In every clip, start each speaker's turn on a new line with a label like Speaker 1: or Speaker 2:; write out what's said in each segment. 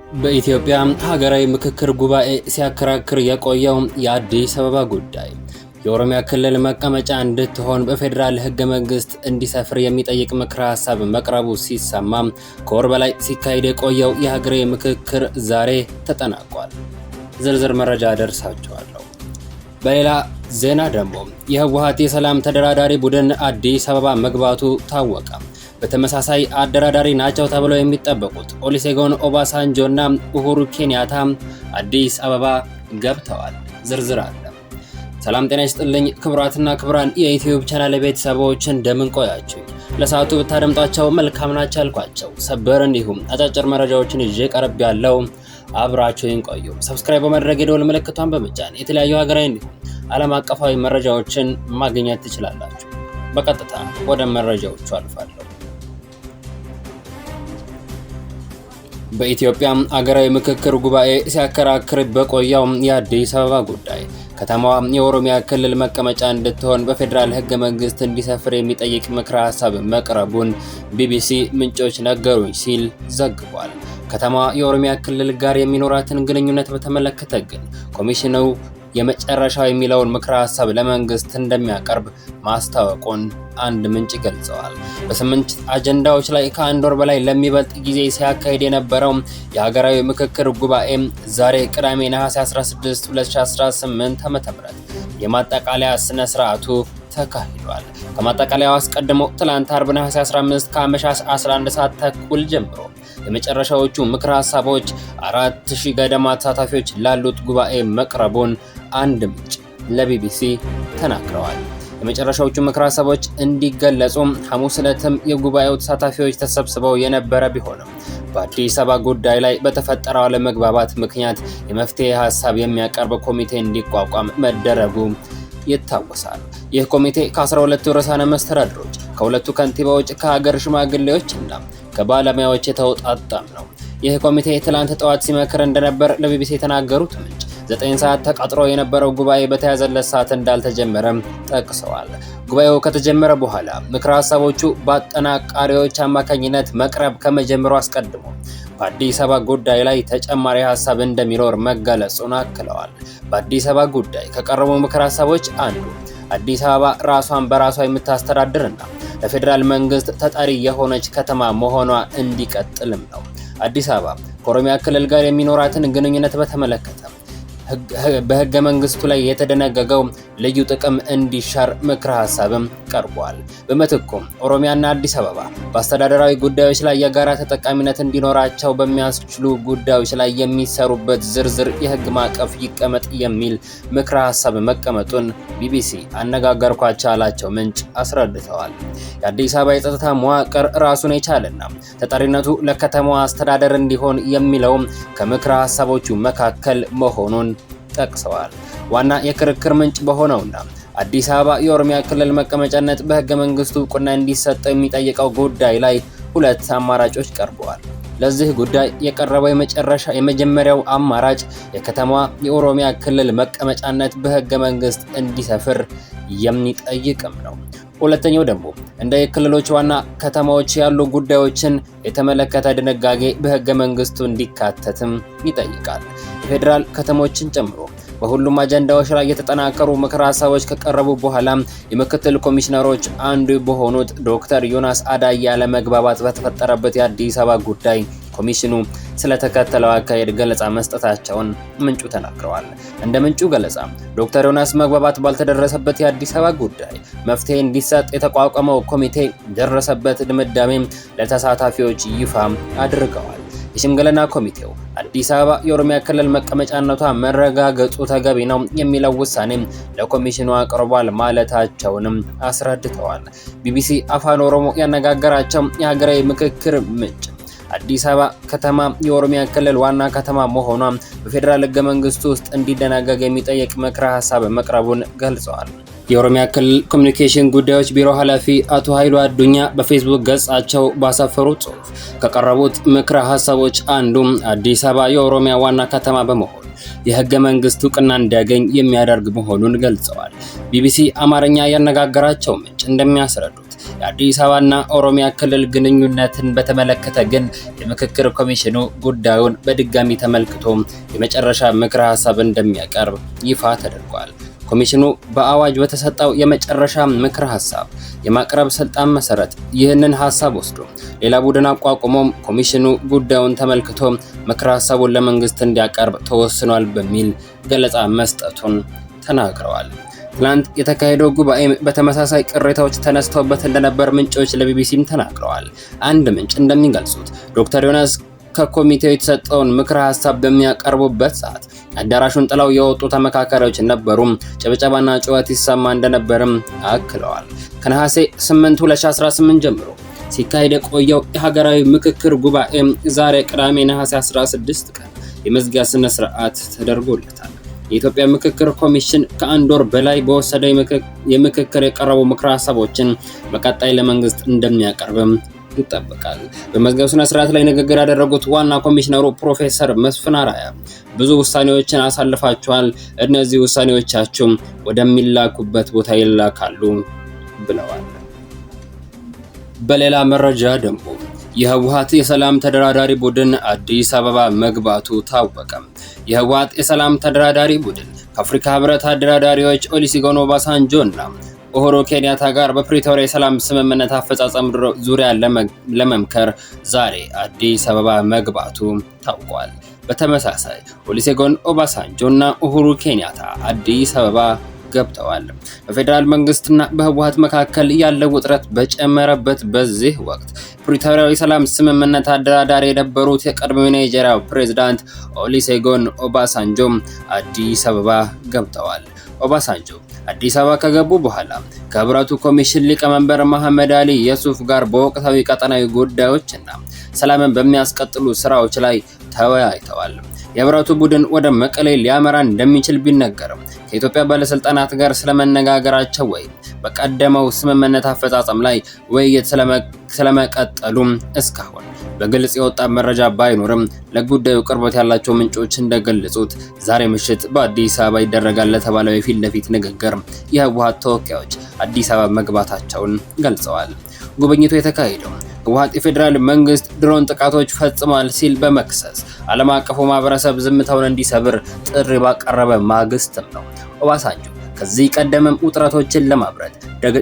Speaker 1: በኢትዮጵያ ሀገራዊ ምክክር ጉባኤ ሲያከራክር የቆየው የአዲስ አበባ ጉዳይ የኦሮሚያ ክልል መቀመጫ እንድትሆን በፌዴራል ህገ መንግስት እንዲሰፍር የሚጠይቅ ምክረ ሀሳብ መቅረቡ ሲሰማ ከወር በላይ ሲካሄድ የቆየው የሀገራዊ ምክክር ዛሬ ተጠናቋል። ዝርዝር መረጃ ደርሳችኋለሁ። በሌላ ዜና ደግሞ የህወሓት የሰላም ተደራዳሪ ቡድን አዲስ አበባ መግባቱ ታወቀ። በተመሳሳይ አደራዳሪ ናቸው ተብለው የሚጠበቁት ኦሉሴጉን ኦባሳንጆና ኡሁሩ ኬንያታ አዲስ አበባ ገብተዋል። ዝርዝር አለ። ሰላም ጤና ይስጥልኝ ክቡራትና ክቡራን የዩቲዩብ ቻናል ቤተሰቦች እንደምን ቆያችሁ? ለሰዓቱ ብታደምጧቸው መልካም ናቸው ያልኳቸው ሰበር እንዲሁም አጫጭር መረጃዎችን ይዤ ቀርብ ያለው አብራችሁን ቆዩ። ሰብስክራይብ በማድረግ የደወል ምልክቷን በመጫን የተለያዩ ሀገራዊ እንዲሁም ዓለም አቀፋዊ መረጃዎችን ማግኘት ትችላላችሁ። በቀጥታ ወደ መረጃዎቹ አልፋለሁ። በኢትዮጵያ ሀገራዊ ምክክር ጉባኤ ሲያከራክር በቆየው የአዲስ አበባ ጉዳይ ከተማዋ የኦሮሚያ ክልል መቀመጫ እንድትሆን በፌዴራል ህገ መንግስት እንዲሰፍር የሚጠይቅ ምክረ ሀሳብ መቅረቡን ቢቢሲ ምንጮች ነገሩኝ ሲል ዘግቧል። ከተማዋ የኦሮሚያ ክልል ጋር የሚኖራትን ግንኙነት በተመለከተ ግን ኮሚሽኑ የመጨረሻው የሚለውን ምክረ ሀሳብ ለመንግስት እንደሚያቀርብ ማስታወቁን አንድ ምንጭ ገልጸዋል። በ8 አጀንዳዎች ላይ ከአንድ ወር በላይ ለሚበልጥ ጊዜ ሲያካሄድ የነበረው የሀገራዊ ምክክር ጉባኤ ዛሬ ቅዳሜ ነሐሴ 16 2018 ዓ.ም የማጠቃለያ ስነ ስርዓቱ ተካሂዷል። ከማጠቃለያው አስቀድሞ ትላንት አርብ ነሐሴ 15 ከአመሻሽ 11 ሰዓት ተኩል ጀምሮ የመጨረሻዎቹ ምክረ ሀሳቦች 4000 ገደማ ተሳታፊዎች ላሉት ጉባኤ መቅረቡን አንድ ምንጭ ለቢቢሲ ተናግረዋል። የመጨረሻዎቹ ምክረ ሀሳቦች እንዲገለጹ ሐሙስ ዕለትም የጉባኤው ተሳታፊዎች ተሰብስበው የነበረ ቢሆንም በአዲስ አበባ ጉዳይ ላይ በተፈጠረው አለመግባባት ምክንያት የመፍትሄ ሀሳብ የሚያቀርብ ኮሚቴ እንዲቋቋም መደረጉ ይታወሳል። ይህ ኮሚቴ ከ12 ርዕሳነ መስተዳድሮች፣ ከሁለቱ ከንቲባዎች፣ ከሀገር ሽማግሌዎች እና ከባለሙያዎች የተውጣጣም ነው። ይህ ኮሚቴ ትላንት ጠዋት ሲመክር እንደነበር ለቢቢሲ የተናገሩት ምንጭ 9 ሰዓት ተቀጥሮ የነበረው ጉባኤ በተያዘለት ሰዓት እንዳልተጀመረም ጠቅሰዋል። ጉባኤው ከተጀመረ በኋላ ምክረ ሀሳቦቹ በአጠናቃሪዎች አማካኝነት መቅረብ ከመጀመሩ አስቀድሞ በአዲስ አበባ ጉዳይ ላይ ተጨማሪ ሀሳብ እንደሚኖር መገለጹን አክለዋል። በአዲስ አበባ ጉዳይ ከቀረቡ ምክረ ሀሳቦች አንዱ አዲስ አበባ ራሷን በራሷ የምታስተዳድርና ለፌዴራል መንግስት ተጠሪ የሆነች ከተማ መሆኗ እንዲቀጥልም ነው። አዲስ አበባ ከኦሮሚያ ክልል ጋር የሚኖራትን ግንኙነት በተመለከተ በህገ መንግስቱ ላይ የተደነገገው ልዩ ጥቅም እንዲሻር ምክረ ሀሳብም ቀርቧል። በምትኩም ኦሮሚያና አዲስ አበባ በአስተዳደራዊ ጉዳዮች ላይ የጋራ ተጠቃሚነት እንዲኖራቸው በሚያስችሉ ጉዳዮች ላይ የሚሰሩበት ዝርዝር የህግ ማዕቀፍ ይቀመጥ የሚል ምክረ ሀሳብ መቀመጡን ቢቢሲ አነጋገርኳቸው ያላቸው ምንጭ አስረድተዋል። የአዲስ አበባ የጸጥታ መዋቅር ራሱን የቻለና ተጠሪነቱ ለከተማዋ አስተዳደር እንዲሆን የሚለው ከምክረ ሀሳቦቹ መካከል መሆኑን ጠቅሰዋል። ዋና የክርክር ምንጭ በሆነውና አዲስ አበባ የኦሮሚያ ክልል መቀመጫነት በህገ መንግስቱ እውቅና እንዲሰጠው የሚጠይቀው ጉዳይ ላይ ሁለት አማራጮች ቀርበዋል። ለዚህ ጉዳይ የቀረበው የመጀመሪያው አማራጭ የከተማዋ የኦሮሚያ ክልል መቀመጫነት በህገ መንግስት እንዲሰፍር የሚጠይቅም ነው። ሁለተኛው ደግሞ እንደ የክልሎች ዋና ከተማዎች ያሉ ጉዳዮችን የተመለከተ ድንጋጌ በህገ መንግስቱ እንዲካተትም ይጠይቃል። የፌዴራል ከተሞችን ጨምሮ በሁሉም አጀንዳዎች ላይ የተጠናከሩ ምክረ ሀሳቦች ከቀረቡ በኋላ የምክትል ኮሚሽነሮች አንዱ በሆኑት ዶክተር ዮናስ አዳዬ አለመግባባት በተፈጠረበት የአዲስ አበባ ጉዳይ ኮሚሽኑ ስለተከተለው አካሄድ ገለጻ መስጠታቸውን ምንጩ ተናግረዋል። እንደ ምንጩ ገለጻ ዶክተር ዮናስ መግባባት ባልተደረሰበት የአዲስ አበባ ጉዳይ መፍትሄ እንዲሰጥ የተቋቋመው ኮሚቴ ደረሰበት ድምዳሜ ለተሳታፊዎች ይፋ አድርገዋል። የሽምግልና ኮሚቴው አዲስ አበባ የኦሮሚያ ክልል መቀመጫነቷ መረጋገጡ ተገቢ ነው የሚለው ውሳኔ ለኮሚሽኑ አቅርቧል ማለታቸውንም አስረድተዋል። ቢቢሲ አፋን ኦሮሞ ያነጋገራቸው የሀገራዊ ምክክር ምንጭ አዲስ አበባ ከተማ የኦሮሚያ ክልል ዋና ከተማ መሆኗ በፌዴራል ህገ መንግስቱ ውስጥ እንዲደነገግ የሚጠይቅ ምክረ ሀሳብ መቅረቡን ገልጸዋል። የኦሮሚያ ክልል ኮሚኒኬሽን ጉዳዮች ቢሮ ኃላፊ አቶ ኃይሉ አዱኛ በፌስቡክ ገጻቸው ባሰፈሩት ጽሑፍ ከቀረቡት ምክረ ሀሳቦች አንዱ አዲስ አበባ የኦሮሚያ ዋና ከተማ በመሆን የህገ መንግስት እውቅና እንዲያገኝ የሚያደርግ መሆኑን ገልጸዋል። ቢቢሲ አማርኛ ያነጋገራቸው ምንጭ እንደሚያስረዱት የአዲስ አበባና ኦሮሚያ ክልል ግንኙነትን በተመለከተ ግን የምክክር ኮሚሽኑ ጉዳዩን በድጋሚ ተመልክቶ የመጨረሻ ምክረ ሀሳብ እንደሚያቀርብ ይፋ ተደርጓል። ኮሚሽኑ በአዋጅ በተሰጠው የመጨረሻ ምክረ ሀሳብ የማቅረብ ስልጣን መሰረት ይህንን ሀሳብ ወስዶ ሌላ ቡድን አቋቁሞ ኮሚሽኑ ጉዳዩን ተመልክቶ ምክረ ሀሳቡን ለመንግስት እንዲያቀርብ ተወስኗል በሚል ገለጻ መስጠቱን ተናግረዋል። ትላንት የተካሄደው ጉባኤ በተመሳሳይ ቅሬታዎች ተነስተውበት እንደነበር ምንጮች ለቢቢሲም ተናግረዋል። አንድ ምንጭ እንደሚገልጹት ዶክተር ዮናስ ከኮሚቴው የተሰጠውን ምክረ ሀሳብ በሚያቀርቡበት ሰዓት አዳራሹን ጥለው የወጡ ተመካካሪዎች ነበሩ። ጭብጨባና ጩኸት ይሰማ እንደነበርም አክለዋል። ከነሐሴ 8 2018 ጀምሮ ሲካሄድ የቆየው የሀገራዊ ምክክር ጉባኤ ዛሬ ቅዳሜ ነሐሴ 16 ቀን የመዝጊያ ስነ ስርዓት ተደርጎለታል። የኢትዮጵያ ምክክር ኮሚሽን ከአንድ ወር በላይ በወሰደው የምክክር የቀረቡ ምክረ ሀሳቦችን በቀጣይ ለመንግስት እንደሚያቀርብም ይጠበቃል። በመዝጊያው ስነ ስርዓት ላይ ንግግር ያደረጉት ዋና ኮሚሽነሩ ፕሮፌሰር መስፍን አርአያ ብዙ ውሳኔዎችን አሳልፋችኋል፣ እነዚህ ውሳኔዎቻችሁ ወደሚላኩበት ቦታ ይላካሉ ብለዋል። በሌላ መረጃ ደግሞ የህወሓት የሰላም ተደራዳሪ ቡድን አዲስ አበባ መግባቱ ታወቀ። የህወሓት የሰላም ተደራዳሪ ቡድን ከአፍሪካ ህብረት አደራዳሪዎች ኦሉሴጉን ኦባሳንጆና ኡሁሩ ኬንያታ ጋር በፕሪቶሪያ የሰላም ስምምነት አፈጻጸም ዙሪያ ለመምከር ዛሬ አዲስ አበባ መግባቱ ታውቋል። በተመሳሳይ ኦሉሴጉን ኦባሳንጆና ኡሁሩ ኬንያታ አዲስ አበባ ገብተዋል። በፌደራል መንግስትና በህወሓት መካከል ያለው ውጥረት በጨመረበት በዚህ ወቅት ፕሪቶሪያው የሰላም ስምምነት አደራዳሪ የነበሩት የቀድሞው የናይጄሪያ ፕሬዝዳንት ኦሉሴጉን ኦባሳንጆ አዲስ አበባ ገብተዋል። ኦባሳንጆ አዲስ አበባ ከገቡ በኋላ ከህብረቱ ኮሚሽን ሊቀመንበር መሐመድ አሊ የሱፍ ጋር በወቅታዊ ቀጠናዊ ጉዳዮችና ሰላምን በሚያስቀጥሉ ስራዎች ላይ ተወያይተዋል። የህብረቱ ቡድን ወደ መቀሌ ሊያመራ እንደሚችል ቢነገርም ከኢትዮጵያ ባለስልጣናት ጋር ስለመነጋገራቸው ወይም በቀደመው ስምምነት አፈጻጸም ላይ ውይይት ስለመቀጠሉ እስካሁን በግልጽ የወጣ መረጃ ባይኖርም ለጉዳዩ ቅርበት ያላቸው ምንጮች እንደገለጹት ዛሬ ምሽት በአዲስ አበባ ይደረጋል ለተባለው የፊት ለፊት ንግግር የህወሓት ተወካዮች አዲስ አበባ መግባታቸውን ገልጸዋል። ጉብኝቱ የተካሄደው ህወሓት የፌደራል መንግስት ድሮን ጥቃቶች ፈጽሟል ሲል በመክሰስ ዓለም አቀፉ ማህበረሰብ ዝምታውን እንዲሰብር ጥሪ ባቀረበ ማግስትም ነው። ኦባሳንጆ ከዚህ ቀደምም ውጥረቶችን ለማብረድ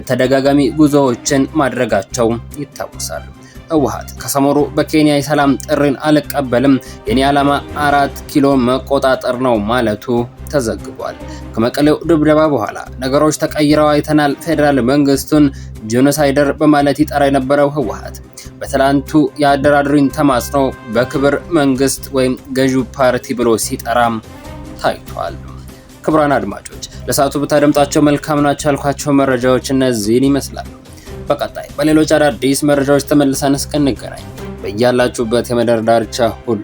Speaker 1: ተደጋጋሚ ጉዞዎችን ማድረጋቸው ይታወሳል። ህወሓት ከሰሞኑ በኬንያ የሰላም ጥሪን አልቀበልም፣ የኔ ዓላማ 4 ኪሎ መቆጣጠር ነው ማለቱ ተዘግቧል። ከመቀሌው ድብደባ በኋላ ነገሮች ተቀይረው አይተናል። ፌደራል መንግስቱን ጄኖሳይደር በማለት ይጠራ የነበረው ህወሓት በትላንቱ የአደራዳሪን ተማጽኖ በክብር መንግስት ወይም ገዢው ፓርቲ ብሎ ሲጠራም ታይቷል። ክቡራን አድማጮች ለሰዓቱ ብታደምጣቸው መልካም ናቸው ያልኳቸው መረጃዎች እነዚህን ይመስላሉ። በቀጣይ በሌሎች አዳዲስ መረጃዎች ተመልሰን እስክንገናኝ በያላችሁበት የምድር ዳርቻ ሁሉ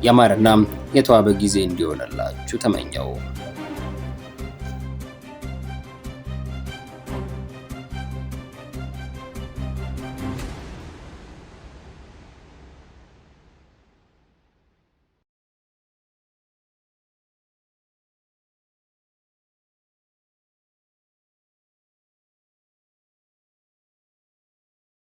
Speaker 1: ያማረና የተዋበ ጊዜ እንዲሆንላችሁ ተመኘው።